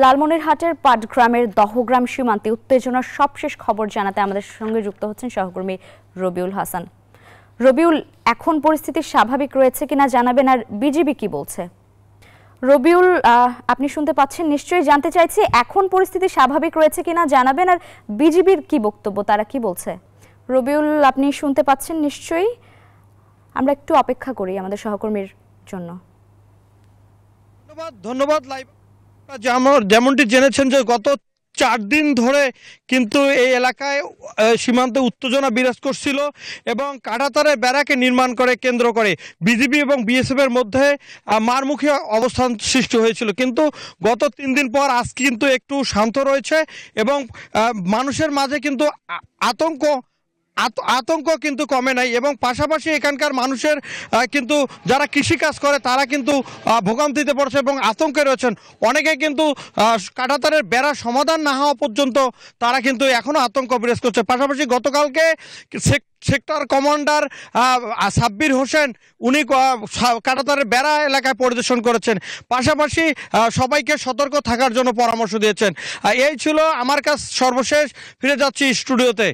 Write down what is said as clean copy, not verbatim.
লালমনিরহাটের পাটগ্রামের দহগ্রাম সীমান্তে উত্তেজনার সবশেষ খবর জানাতে আমাদের সঙ্গে যুক্ত হচ্ছেন সহকর্মী রবিউল হাসান। রবিউল, এখন পরিস্থিতি স্বাভাবিক রয়েছে কিনা জানাবেন, আর বিজিবি কি বলছে? রবিউল, আপনি শুনতে পাচ্ছেন নিশ্চয়ই, জানতে চাইছি এখন পরিস্থিতি স্বাভাবিক রয়েছে কিনা জানাবেন, আর বিজিবির কি বক্তব্য, তারা কি বলছে? রবিউল, আপনি শুনতে পাচ্ছেন নিশ্চয়ই? আমরা একটু অপেক্ষা করি আমাদের সহকর্মীর জন্য। ধন্যবাদ। লাইভ যেমনটি জেনেছেন যে গত 4 দিন ধরে কিন্তু এই এলাকায় সীমান্তে উত্তেজনা বিরাজ করছিল এবং কাঁটাতারের ব্যারাকে নির্মাণ করে কেন্দ্র করে বিজিবি এবং বিএসএফ এর মধ্যে মারমুখী অবস্থান সৃষ্টি হয়েছিল। কিন্তু গত 3 দিন পর আজ কিন্তু একটু শান্ত রয়েছে এবং মানুষের মাঝে কিন্তু আতঙ্ক কিন্তু কমে নাই এবং পাশাপাশি এখানকার মানুষের কিন্তু যারা কৃষিকাজ করে তারা কিন্তু ভোগান্তিতে পড়ছে এবং আতঙ্কে রয়েছেন। অনেকে কিন্তু কাঁটাতারের বেড়া সমাধান না হওয়া পর্যন্ত তারা কিন্তু এখনও আতঙ্ক বিরাজ করছে। পাশাপাশি গতকালকে সেক্টর কমান্ডার সাব্বির হোসেন উনি কাঁটাতারের বেড়া এলাকায় পরিদর্শন করেছেন, পাশাপাশি সবাইকে সতর্ক থাকার জন্য পরামর্শ দিয়েছেন। এই ছিল আমার কাছে সর্বশেষ। ফিরে যাচ্ছি স্টুডিওতে।